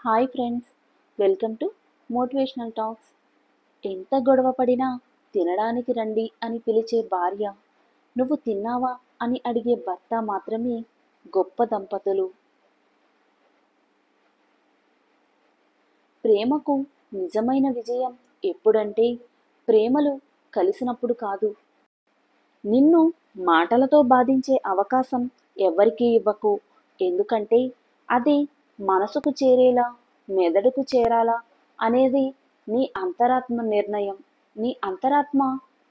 Hi friends, welcome to motivational talks. ఎంత గొడవ పడినా తినడానికి రండి అని పిలిచే భార్య, నువ్వు తిన్నావా అని అడిగే భర్త మాత్రమే గొప్ప దంపతులు. ప్రేమకు నిజమైన విజయం ఎప్పుడంటే ప్రేమలు కలిసినప్పుడు కాదు. నిన్ను మాటలతో బాధించే అవకాశం ఎవరికీ ఇవ్వకు. ఎందుకంటే అది మనసుకు చేరేలా, మెదడుకు చేరాలా అనేది నీ అంతరాత్మ నిర్ణయం. నీ అంతరాత్మ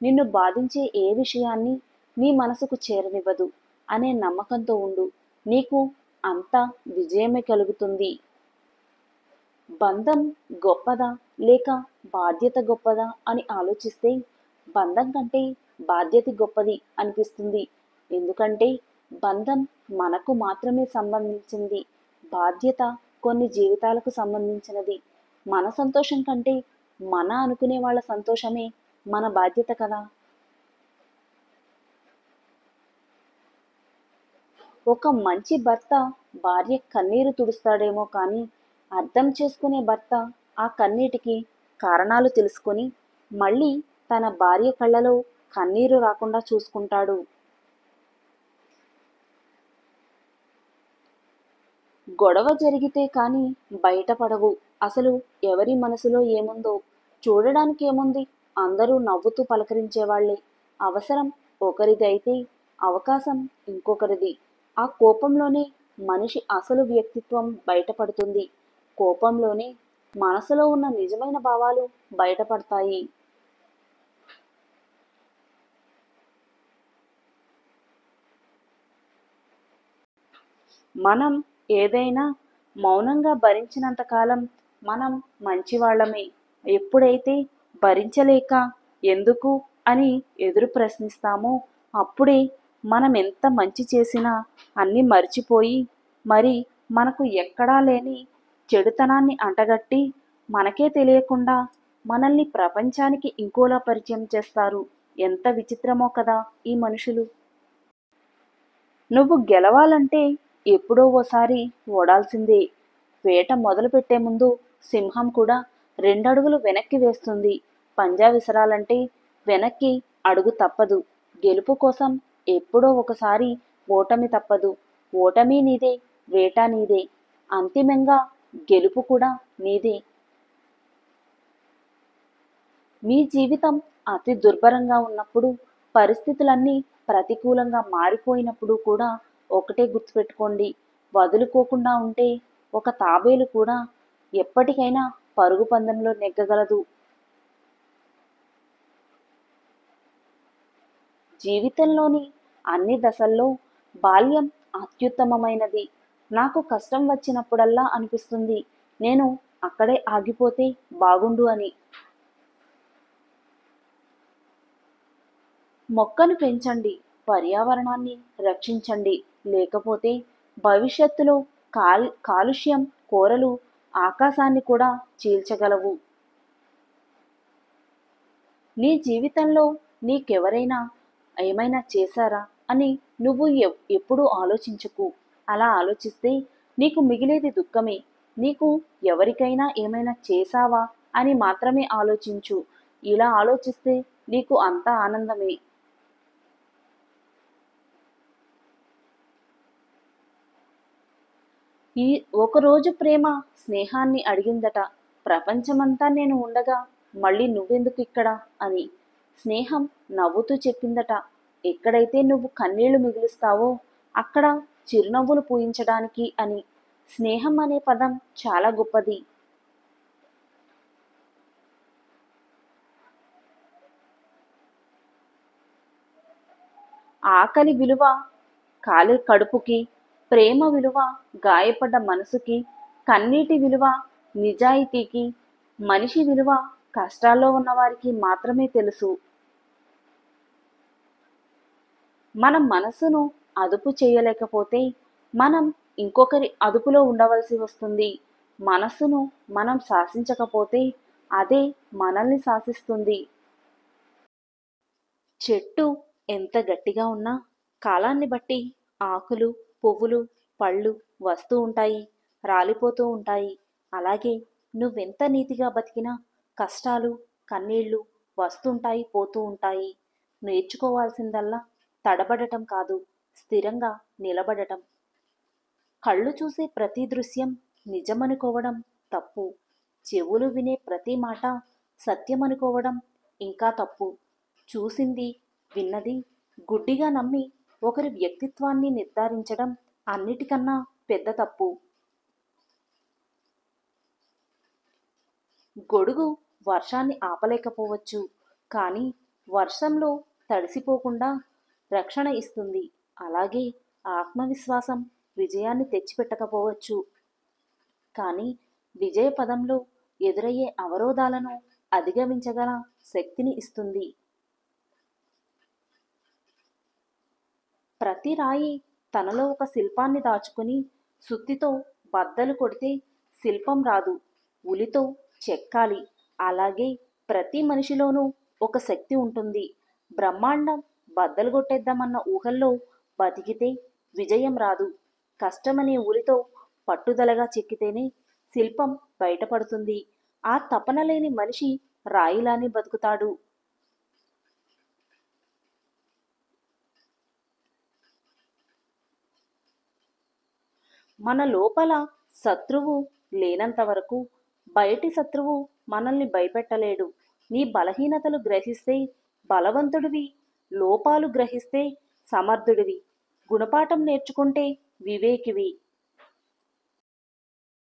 నిన్ను బాధించే ఏ విషయాన్ని నీ మనసుకు చేరనివ్వదు అనే నమ్మకంతో ఉండు. నీకు అంత విజయమే కలుగుతుంది. బంధం గొప్పదా లేక బాధ్యత గొప్పదా అని ఆలోచిస్తే బంధం కంటే బాధ్యత గొప్పది అనిపిస్తుంది. ఎందుకంటే బంధం మనకు మాత్రమే సంబంధించింది, బాధ్యత కొన్ని జీవితాలకు సంబంధించినది. మన సంతోషం కంటే మన అనుకునే వాళ్ళ సంతోషమే మన బాధ్యత కదా. ఒక మంచి భర్త భార్య కన్నీరు తుడుస్తాడేమో కానీ అర్థం చేసుకునే భర్త ఆ కన్నీటికి కారణాలు తెలుసుకొని మళ్ళీ తన భార్య కళ్ళలో కన్నీరు రాకుండా చూసుకుంటాడు. గొడవ జరిగితే కానీ బయటపడవు. అసలు ఎవరి మనసులో ఏముందో చూడడానికి ఏముంది, అందరూ నవ్వుతూ పలకరించేవాళ్లే. అవసరం ఒకరిది అయితే అవకాశం ఇంకొకరిది. ఆ కోపంలోనే మనిషి అసలు వ్యక్తిత్వం బయటపడుతుంది. కోపంలోనే మనసులో ఉన్న నిజమైన భావాలు బయటపడతాయి. మనం ఏదైనా మౌనంగా భరించినంతకాలం మనం మంచివాళ్లమే. ఎప్పుడైతే భరించలేక ఎందుకు అని ఎదురు ప్రశ్నిస్తామో అప్పుడే మనం ఎంత మంచి చేసినా అన్నీ మర్చిపోయి మరి మనకు ఎక్కడా లేని చెడుతనాన్ని అంటగట్టి మనకే తెలియకుండా మనల్ని ప్రపంచానికి ఇంకోలా పరిచయం చేస్తారు. ఎంత విచిత్రమో కదా ఈ మనుషులు. నువ్వు గెలవాలంటే ఎప్పుడో ఓసారి ఓడాల్సిందే. వేట మొదలుపెట్టే ముందు సింహం కూడా 2 అడుగులు వెనక్కి వేస్తుంది. పంజా విసరాలంటే వెనక్కి అడుగు తప్పదు. గెలుపు కోసం ఎప్పుడో ఒకసారి ఓటమి తప్పదు. ఓటమి నీదే, వేట నీదే, అంతిమంగా గెలుపు కూడా నీదే. మీ జీవితం అతి దుర్భరంగా ఉన్నప్పుడు, పరిస్థితులన్నీ ప్రతికూలంగా మారిపోయినప్పుడు కూడా ఒకటే గుర్తుపెట్టుకోండి, వదులుకోకుండా ఉంటే ఒక తాబేలు కూడా ఎప్పటికైనా పరుగు పందెంలో నెగ్గగలదు. జీవితంలోని అన్ని దశల్లో బాల్యం అత్యుత్తమమైనది. నాకు కష్టం వచ్చినప్పుడల్లా అనిపిస్తుంది, నేను అక్కడే ఆగిపోతే బాగుండు అని. మొక్కను పెంచండి, పర్యావరణాన్ని రక్షించండి, లేకపోతే భవిష్యత్తులో కాలుష్యం కోరలు ఆకాశాన్ని కూడా చీల్చగలవు. నీ జీవితంలో నీకెవరైనా ఏమైనా చేశారా అని నువ్వు ఎప్పుడూ ఆలోచించకు. అలా ఆలోచిస్తే నీకు మిగిలేది దుఃఖమే. నీకు ఎవరికైనా ఏమైనా చేశావా అని మాత్రమే ఆలోచించు. ఇలా ఆలోచిస్తే నీకు అంతా ఆనందమే. ఈ ఒకరోజు ప్రేమ స్నేహాన్ని అడిగిందట. ప్రపంచమంతా నేను ఉండగా మళ్ళీ నువ్వెందుకు ఇక్కడ అని. స్నేహం నవ్వుతూ చెప్పిందట, ఎక్కడైతే నువ్వు కన్నీళ్లు మిగులుస్తావో అక్కడ చిరునవ్వులు పూయించడానికి అని. స్నేహం అనే పదం చాలా గొప్పది. ఆకలి విలువ కాలి కడుపుకి, ప్రేమ విలువ గాయపడ్డ మనసుకి, కన్నీటి విలువ నిజాయితీకి, మనిషి విలువ కష్టాల్లో ఉన్నవారికి మాత్రమే తెలుసు. మన మనసును అదుపు చేయలేకపోతే మనం ఇంకొకరి అదుపులో ఉండవలసి వస్తుంది. మనస్సును మనం శాసించకపోతే అదే మనల్ని శాసిస్తుంది. చెట్టు ఎంత గట్టిగా ఉన్నా కాలాన్ని బట్టి ఆకులు, పువ్వులు, పళ్ళు వస్తూ ఉంటాయి, రాలిపోతూ ఉంటాయి. అలాగే నువ్వెంత నీతిగా బతికినా కష్టాలు, కన్నీళ్లు వస్తుంటాయి, పోతూ ఉంటాయి. నేర్చుకోవాల్సిందల్లా తడబడటం కాదు, స్థిరంగా నిలబడటం. కళ్ళు చూసే ప్రతి దృశ్యం నిజమనుకోవడం తప్పు. చెవులు వినే ప్రతి మాట సత్యమనుకోవడం ఇంకా తప్పు. చూసింది, విన్నది గుడ్డిగా నమ్మి ఒకరి వ్యక్తిత్వాన్ని నిర్ధారించడం అన్నిటికన్నా పెద్ద తప్పు. గొడుగు వర్షాన్ని ఆపలేకపోవచ్చు, కానీ వర్షంలో తడిసిపోకుండా రక్షణ ఇస్తుంది. అలాగే ఆత్మవిశ్వాసం విజయాన్ని తెచ్చిపెట్టకపోవచ్చు, కానీ విజయ పదంలో ఎదురయ్యే అవరోధాలను అధిగమించగల శక్తిని ఇస్తుంది. ప్రతి రాయి తనలో ఒక శిల్పాన్ని దాచుకుని సుత్తితో బద్దలు కొడితే శిల్పం రాదు, ఉలితో చెక్కాలి. అలాగే ప్రతి మనిషిలోనూ ఒక శక్తి ఉంటుంది. బ్రహ్మాండం బద్దలు కొట్టేద్దామన్న ఊహల్లో బతికితే విజయం రాదు. కష్టమనే ఉలితో పట్టుదలగా చెక్కితేనే శిల్పం బయటపడుతుంది. ఆ తపన లేని మనిషి రాయిలానే బతుకుతాడు. మన లోపల శత్రువు లేనంత వరకు బయటి శత్రువు మనల్ని భయపెట్టలేడు. నీ బలహీనతలు గ్రహిస్తే బలవంతుడివి, లోపాలు గ్రహిస్తే సమర్థుడివి, గుణపాఠం నేర్చుకుంటే వివేకివి.